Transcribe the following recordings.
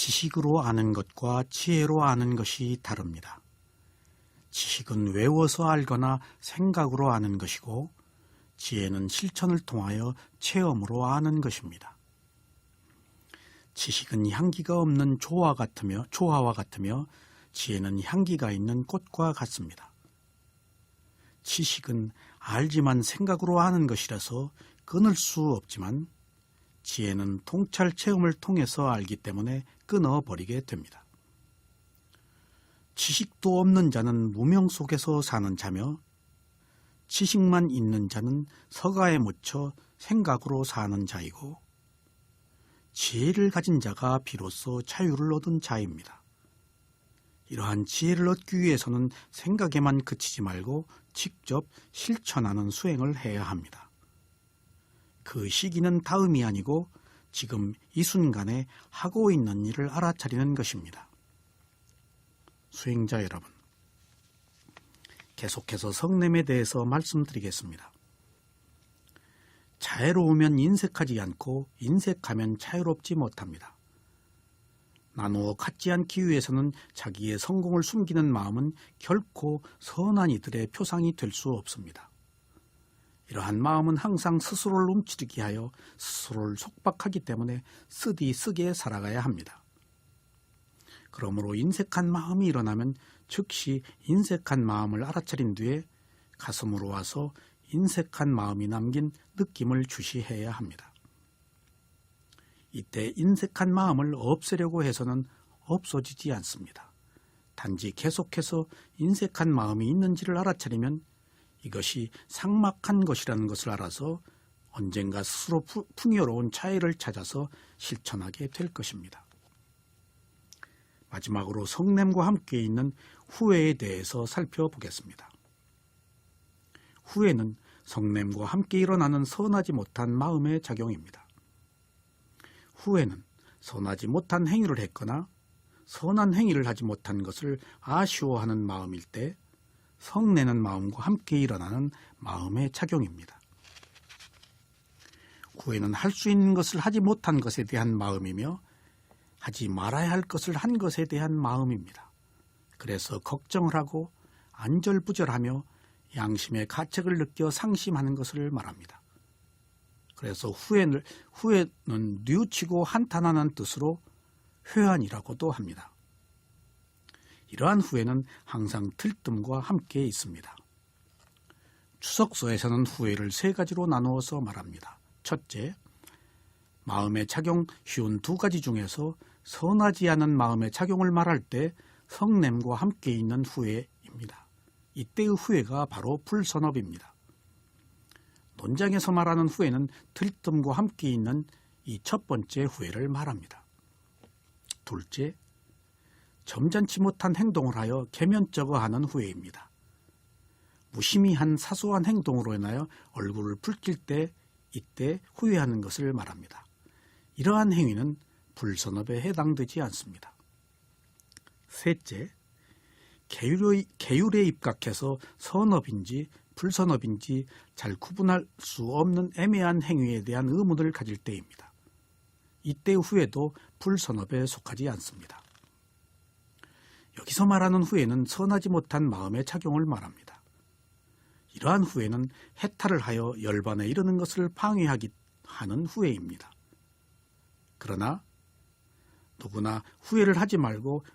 지식으로 아는 것과 지혜로 아는 것이 다릅니다. 지식은 외워서 알거나 생각으로 아는 것이고, 지혜는 실천을 통하여 체험으로 아는 것입니다. 지식은 향기가 없는 조화와 같으며 지혜는 향기가 있는 꽃과 같습니다. 지식은 알지만 생각으로 아는 것이라서 끊을 수 없지만, 지혜는 통찰 체험을 통해서 알기 때문에 끊어버리게 됩니다. 지식도 없는 자는 무명 속에서 사는 자며, 지식만 있는 자는 서가에 묻혀 생각으로 사는 자이고, 지혜를 가진 자가 비로소 자유를 얻은 자입니다. 이러한 지혜를 얻기 위해서는 생각에만 그치지 말고 직접 실천하는 수행을 해야 합니다. 그 시기는 다음이 아니고 지금 이 순간에 하고 있는 일을 알아차리는 것입니다. 수행자 여러분, 계속해서 성냄에 대해서 말씀드리겠습니다. 자애로우면 인색하지 않고 인색하면 자유롭지 못합니다. 나누어 갖지 않기 위해서는 자기의 성공을 숨기는 마음은 결코 선한 이들의 표상이 될 수 없습니다. 이러한 마음은 항상 스스로를 움츠리게 하여 스스로를 속박하기 때문에 쓰디쓰게 살아가야 합니다. 그러므로 인색한 마음이 일어나면 즉시 인색한 마음을 알아차린 뒤에 가슴으로 와서 인색한 마음이 남긴 느낌을 주시해야 합니다. 이때 인색한 마음을 없애려고 해서는 없어지지 않습니다. 단지 계속해서 인색한 마음이 있는지를 알아차리면 이것이 삭막한 것이라는 것을 알아서 언젠가 스스로 풍요로운 자애를 찾아서 실천하게 될 것입니다. 마지막으로 성냄과 함께 있는 후회에 대해서 살펴보겠습니다. 후회는 성냄과 함께 일어나는 선하지 못한 마음의 작용입니다. 후회는 선하지 못한 행위를 했거나 선한 행위를 하지 못한 것을 아쉬워하는 마음일 때 성내는 마음과 함께 일어나는 마음의 작용입니다. 후회는 할 수 있는 것을 하지 못한 것에 대한 마음이며 하지 말아야 할 것을 한 것에 대한 마음입니다. 그래서 걱정을 하고 안절부절하며 양심의 가책을 느껴 상심하는 것을 말합니다. 그래서 후회는 뉘우치고 한탄하는 뜻으로 회한이라고도 합니다. 이러한 후회는 항상 들뜸과 함께 있습니다. 추석서에서는 후회를 세 가지로 나누어서 말합니다. 첫째, 마음의 작용 쉬운 두 가지 중에서 선하지 않은 마음의 작용을 말할 때 성냄과 함께 있는 후회입니다. 이때의 후회가 바로 불선업입니다. 논장에서 말하는 후회는 들뜸과 함께 있는 이 첫 번째 후회를 말합니다. 둘째, 점잖지 못한 행동을 하여 계면쩍어 하는 후회입니다. 무심히한 사소한 행동으로 인하여 얼굴을 붉힐 때 이때 후회하는 것을 말합니다. 이러한 행위는 불선업에 해당되지 않습니다. 셋째, 계율에 입각해서 선업인지 불선업인지 잘 구분할 수 없는 애매한 행위에 대한 의문을 가질 때입니다. 이때의 후회도 불선업에 속하지 않습니다. 여기서 말하는 후회는 선하지 못한 마음의 작용을 말합니다. 이러한 후회는 해탈을 하여 열반에 이르는 것을 방해하기 하는 후회입니다. 그러나 누구나 후회를 하지 말고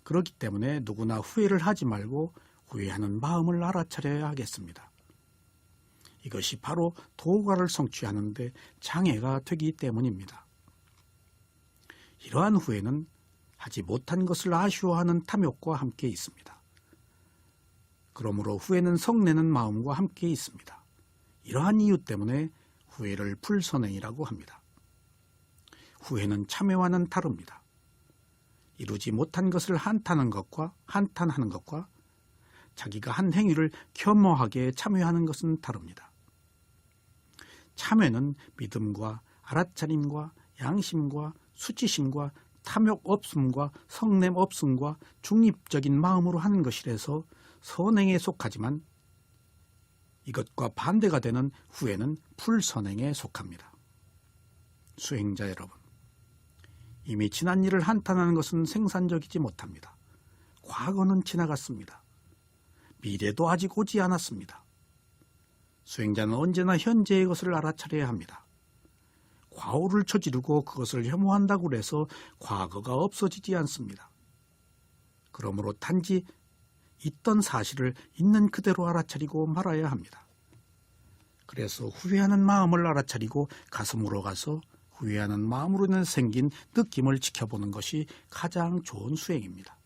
그렇기 때문에 누구나 후회를 하지 말고 후회하는 마음을 알아차려야 하겠습니다. 이것이 바로 도가를 성취하는 데 장애가 되기 때문입니다. 이러한 후회는 하지 못한 것을 아쉬워하는 탐욕과 함께 있습니다. 그러므로 후회는 성내는 마음과 함께 있습니다. 이러한 이유 때문에 후회를 불선행이라고 합니다. 후회는 참회와는 다릅니다. 이루지 못한 것을 한탄하는 것과 자기가 한 행위를 겸허하게 참회하는 것은 다릅니다. 참회는 믿음과 알아차림과 양심과 수치심과 탐욕 없음과 성냄 없음과 중립적인 마음으로 하는 것이라서 선행에 속하지만 이것과 반대가 되는 후회는 불선행에 속합니다. 수행자 여러분, 이미 지난 일을 한탄하는 것은 생산적이지 못합니다. 과거는 지나갔습니다. 미래도 아직 오지 않았습니다. 수행자는 언제나 현재의 것을 알아차려야 합니다. 과오를 저지르고 그것을 혐오한다고 해서 과거가 없어지지 않습니다. 그러므로 단지 있던 사실을 있는 그대로 알아차리고 말아야 합니다. 그래서 후회하는 마음을 알아차리고 가슴으로 가서 후회하는 마음으로 인해 생긴 느낌을 지켜보는 것이 가장 좋은 수행입니다.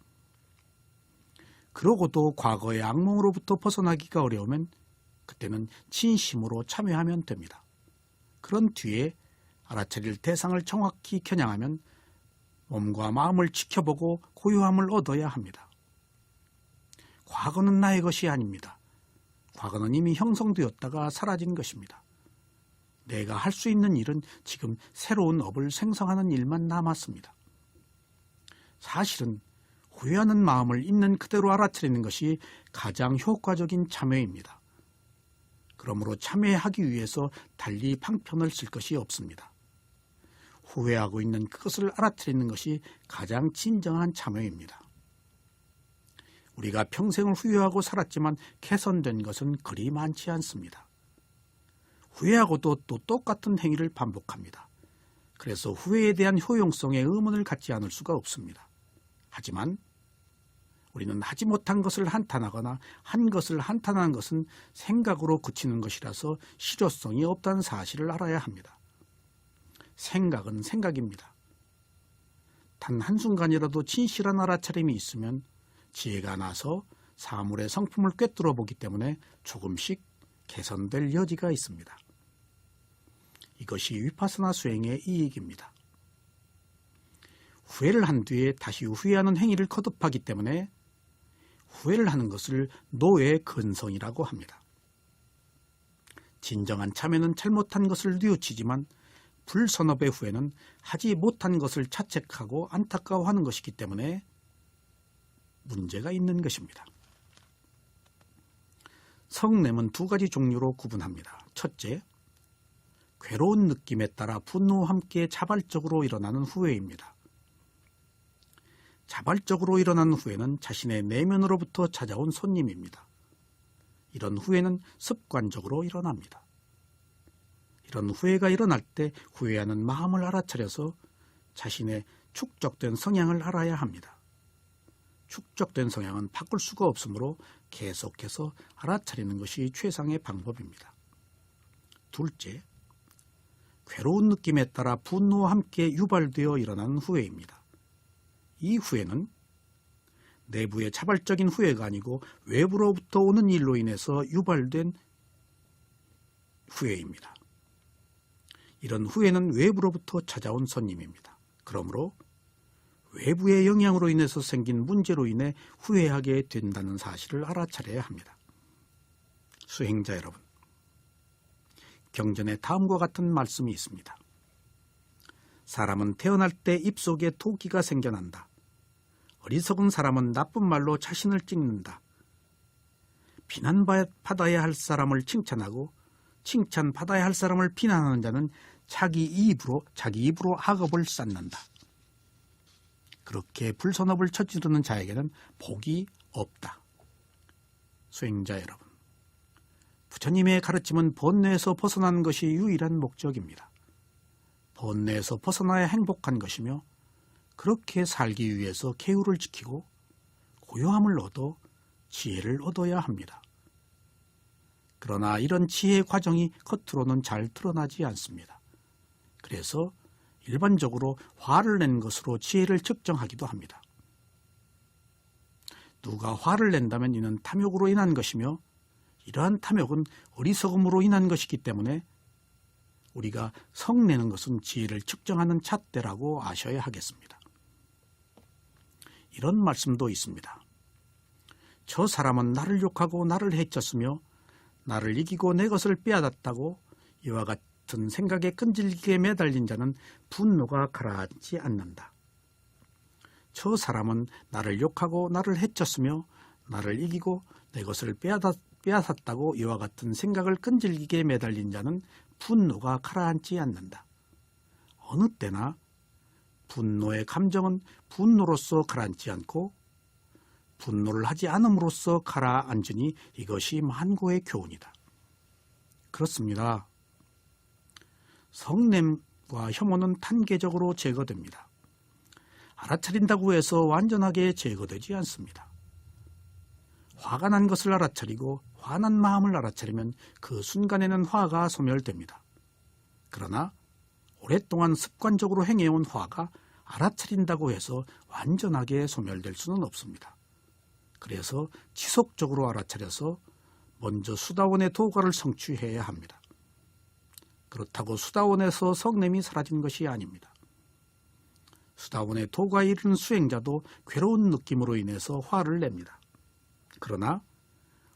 그러고도 과거의 악몽으로부터 벗어나기가 어려우면 그때는 진심으로 참여하면 됩니다. 그런 뒤에 알아차릴 대상을 정확히 겨냥하면 몸과 마음을 지켜보고 고요함을 얻어야 합니다. 과거는 나의 것이 아닙니다. 과거는 이미 형성되었다가 사라진 것입니다. 내가 할 수 있는 일은 지금 새로운 업을 생성하는 일만 남았습니다. 사실은 후회하는 마음을 있는 그대로 알아차리는 것이 가장 효과적인 참회입니다. 그러므로 참회하기 위해서 달리 방편을 쓸 것이 없습니다. 후회하고 있는 그것을 알아차리는 것이 가장 진정한 참회입니다. 우리가 평생을 후회하고 살았지만 개선된 것은 그리 많지 않습니다. 후회하고도 또 똑같은 행위를 반복합니다. 그래서 후회에 대한 효용성에 의문을 갖지 않을 수가 없습니다. 하지만 우리는 하지 못한 것을 한탄하거나 한 것을 한탄하는 것은 생각으로 그치는 것이라서 실효성이 없다는 사실을 알아야 합니다. 생각은 생각입니다. 단 한순간이라도 진실한 알아차림이 있으면 지혜가 나서 사물의 성품을 꿰뚫어 보기 때문에 조금씩 개선될 여지가 있습니다. 이것이 위파사나 수행의 이익입니다. 후회를 한 뒤에 다시 후회하는 행위를 거듭하기 때문에 후회를 하는 것을 노의 근성이라고 합니다. 진정한 참회는 잘못한 것을 뉘우치지만 불선업의 후회는 하지 못한 것을 자책하고 안타까워하는 것이기 때문에 문제가 있는 것입니다. 성냄은 두 가지 종류로 구분합니다. 첫째, 괴로운 느낌에 따라 분노와 함께 자발적으로 일어나는 후회입니다. 자발적으로 일어나는 후회는 자신의 내면으로부터 찾아온 손님입니다. 이런 후회는 습관적으로 일어납니다. 이런 후회가 일어날 때 후회하는 마음을 알아차려서 자신의 축적된 성향을 알아야 합니다. 축적된 성향은 바꿀 수가 없으므로 계속해서 알아차리는 것이 최상의 방법입니다. 둘째, 괴로운 느낌에 따라 분노와 함께 유발되어 일어나는 후회입니다. 이 후회는 내부의 자발적인 후회가 아니고 외부로부터 오는 일로 인해서 유발된 후회입니다. 이런 후회는 외부로부터 찾아온 손님입니다. 그러므로 외부의 영향으로 인해서 생긴 문제로 인해 후회하게 된다는 사실을 알아차려야 합니다. 수행자 여러분, 경전에 다음과 같은 말씀이 있습니다. 사람은 태어날 때 입속에 토기가 생겨난다. 어리석은 사람은 나쁜 말로 자신을 찍는다. 비난받아야 할 사람을 칭찬하고 칭찬받아야 할 사람을 비난하는 자는 자기 입으로 악업을 쌓는다. 그렇게 불선업을 저지르는 자에게는 복이 없다. 수행자 여러분, 부처님의 가르침은 번뇌에서 벗어나는 것이 유일한 목적입니다. 번뇌에서 벗어나야 행복한 것이며 그렇게 살기 위해서 계율을 지키고 고요함을 얻어 지혜를 얻어야 합니다. 그러나 이런 지혜의 과정이 겉으로는 잘 드러나지 않습니다. 그래서 일반적으로 화를 낸 것으로 지혜를 측정하기도 합니다. 누가 화를 낸다면 이는 탐욕으로 인한 것이며 이러한 탐욕은 어리석음으로 인한 것이기 때문에 우리가 성내는 것은 지혜를 측정하는 잣대라고 아셔야 하겠습니다. 이런 말씀도 있습니다. 저 사람은 나를 욕하고 나를 해쳤으며 나를 이기고 내 것을 빼앗았다고 이와 같은 생각에 끈질기게 매달린 자는 분노가 가라앉지 않는다. 저 사람은 나를 욕하고 나를 해쳤으며 나를 이기고 내 것을 빼앗았다고 이와 같은 생각을 끈질기게 매달린 자는 분노가 가라앉지 않는다. 어느 때나 분노의 감정은 분노로서 가라앉지 않고 분노를 하지 않음으로써 가라앉으니 이것이 만고의 교훈이다. 그렇습니다. 성냄과 혐오는 단계적으로 제거됩니다. 알아차린다고 해서 완전하게 제거되지 않습니다. 화가 난 것을 알아차리고 화난 마음을 알아차리면 그 순간에는 화가 소멸됩니다. 그러나 오랫동안 습관적으로 행해온 화가 알아차린다고 해서 완전하게 소멸될 수는 없습니다. 그래서 지속적으로 알아차려서 먼저 수다원의 도가를 성취해야 합니다. 그렇다고 수다원에서 성냄이 사라진 것이 아닙니다. 수다원의 도가에 이르는 수행자도 괴로운 느낌으로 인해서 화를 냅니다. 그러나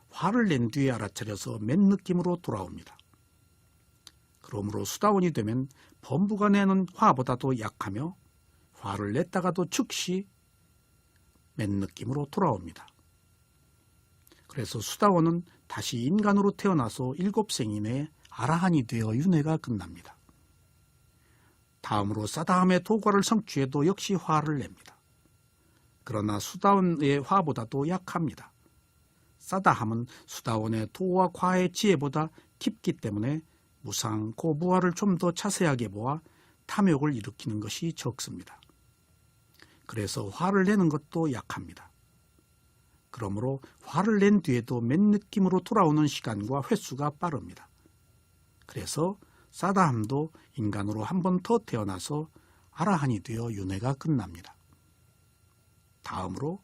화를 낸 뒤에 알아차려서 맨 느낌으로 돌아옵니다. 그러므로 수다원이 되면 범부가 내는 화보다도 약하며 화를 냈다가도 즉시 맨 느낌으로 돌아옵니다. 그래서 수다원은 다시 인간으로 태어나서 7생이 내에 아라한이 되어 윤회가 끝납니다. 다음으로 사다함의 도가를 성취해도 역시 화를 냅니다. 그러나 수다원의 화보다도 약합니다. 사다함은 수다원의 도와 과의 지혜보다 깊기 때문에 무상, 고부화를 좀 더 자세하게 보아 탐욕을 일으키는 것이 적습니다. 그래서 화를 내는 것도 약합니다. 그러므로 화를 낸 뒤에도 맨 느낌으로 돌아오는 시간과 횟수가 빠릅니다. 그래서 사다함도 인간으로 한 번 더 태어나서 아라한이 되어 윤회가 끝납니다. 다음으로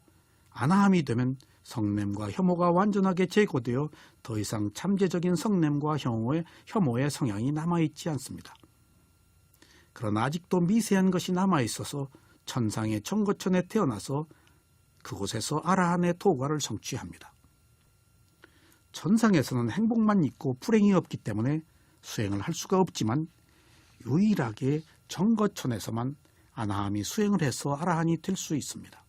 아나함이 되면 성냄과 혐오가 완전하게 제거되어 더 이상 잠재적인 성냄과 혐오의 성향이 남아있지 않습니다. 그러나 아직도 미세한 것이 남아있어서 천상의 청거천에 태어나서 그곳에서 아라한의 도가를 성취합니다. 천상에서는 행복만 있고 불행이 없기 때문에 수행을 할 수가 없지만 유일하게 청거천에서만 아나함이 수행을 해서 아라한이 될 수 있습니다.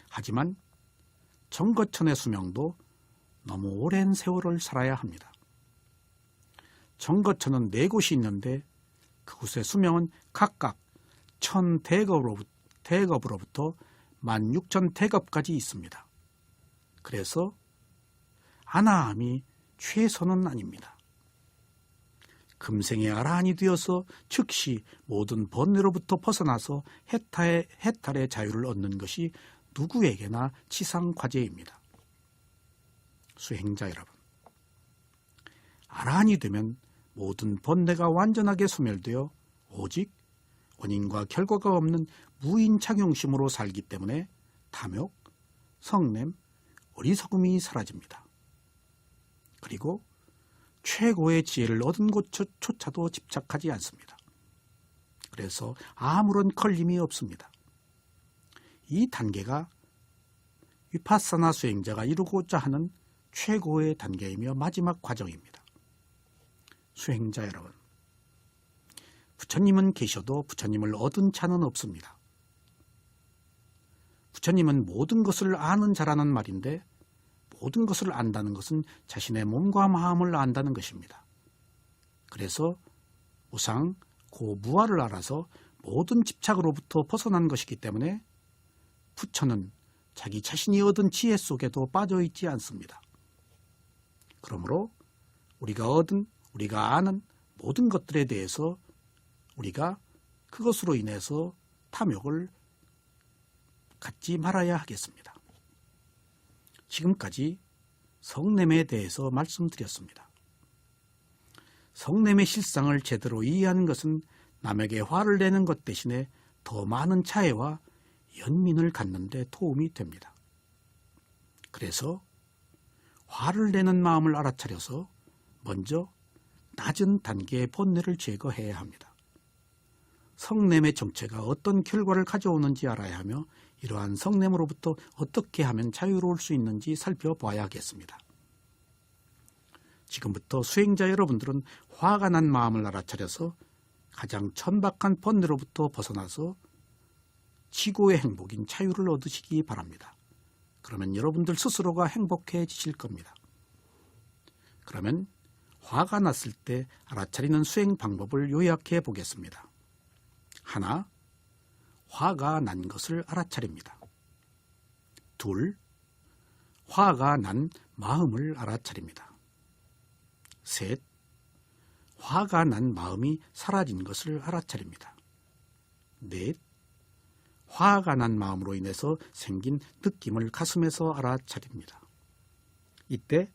하지만 청거천의 수명도 너무 오랜 세월을 살아야 합니다. 청거천은 4곳이 있는데 그곳의 수명은 각각 1000대겁으로부터 16,000대겁까지 있습니다. 그래서 아나함이 최선은 아닙니다. 금생의 아라한이 되어서 즉시 모든 번뇌로부터 벗어나서 해탈의 자유를 얻는 것이 누구에게나 치상과제입니다. 수행자 여러분, 아라한이 되면 모든 번뇌가 완전하게 소멸되어 오직 원인과 결과가 없는 무인작용심으로 살기 때문에 탐욕, 성냄, 어리석음이 사라집니다. 그리고 최고의 지혜를 얻은 곳조차도 집착하지 않습니다. 그래서 아무런 걸림이 없습니다. 이 단계가 위파사나 수행자가 이루고자 하는 최고의 단계이며 마지막 과정입니다. 수행자 여러분, 부처님은 계셔도 부처님을 얻은 자는 없습니다. 부처님은 모든 것을 아는 자라는 말인데 모든 것을 안다는 것은 자신의 몸과 마음을 안다는 것입니다. 그래서 무상, 고무아를 알아서 모든 집착으로부터 벗어난 것이기 때문에 부처는 자기 자신이 얻은 지혜 속에도 빠져있지 않습니다. 그러므로 우리가 아는 모든 것들에 대해서 우리가 그것으로 인해서 탐욕을 갖지 말아야 하겠습니다. 지금까지 성냄에 대해서 말씀드렸습니다. 성냄의 실상을 제대로 이해하는 것은 남에게 화를 내는 것 대신에 더 많은 차혜와 연민을 갖는 데 도움이 됩니다. 그래서 화를 내는 마음을 알아차려서 먼저 낮은 단계의 번뇌를 제거해야 합니다. 성냄의 정체가 어떤 결과를 가져오는지 알아야 하며 이러한 성냄으로부터 어떻게 하면 자유로울 수 있는지 살펴봐야겠습니다. 지금부터 수행자 여러분들은 화가 난 마음을 알아차려서 가장 천박한 번뇌로부터 벗어나서 지고의 행복인 자유를 얻으시기 바랍니다. 그러면 여러분들 스스로가 행복해지실 겁니다. 그러면 화가 났을 때 알아차리는 수행 방법을 요약해 보겠습니다. 하나, 화가 난 것을 알아차립니다. 둘, 화가 난 마음을 알아차립니다. 셋, 화가 난 마음이 사라진 것을 알아차립니다. 넷, 화가 난 마음으로 인해서 생긴 느낌을 가슴에서 알아차립니다. 이때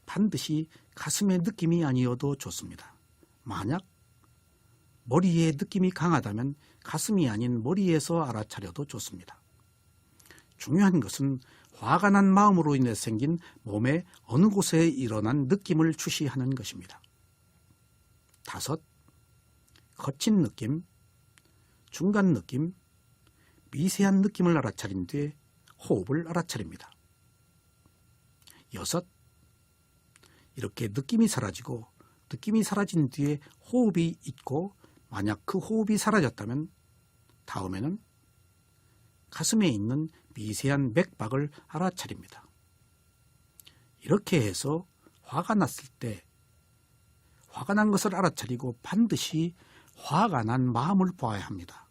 반드시 가슴의 느낌이 아니어도 좋습니다. 만약 머리의 느낌이 강하다면 가슴이 아닌 머리에서 알아차려도 좋습니다. 중요한 것은 화가 난 마음으로 인해 생긴 몸의 어느 곳에 일어난 느낌을 추시하는 것입니다. 다섯, 거친 느낌, 중간 느낌, 미세한 느낌을 알아차린 뒤에 호흡을 알아차립니다. 여섯, 이렇게 느낌이 사라지고 느낌이 사라진 뒤에 호흡이 있고 만약 그 호흡이 사라졌다면 다음에는 가슴에 있는 미세한 맥박을 알아차립니다. 이렇게 해서 화가 났을 때 화가 난 것을 알아차리고 반드시 화가 난 마음을 보아야 합니다.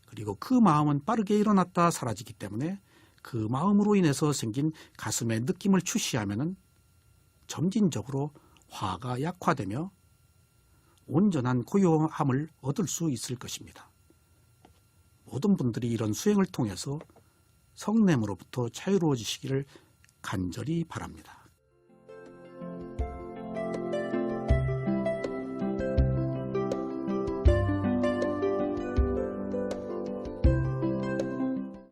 그리고 그 마음은 빠르게 일어났다 사라지기 때문에 그 마음으로 인해서 생긴 가슴의 느낌을 추시하면 점진적으로 화가 약화되며 온전한 고요함을 얻을 수 있을 것입니다. 모든 분들이 이런 수행을 통해서 성냄으로부터 자유로워지시기를 간절히 바랍니다.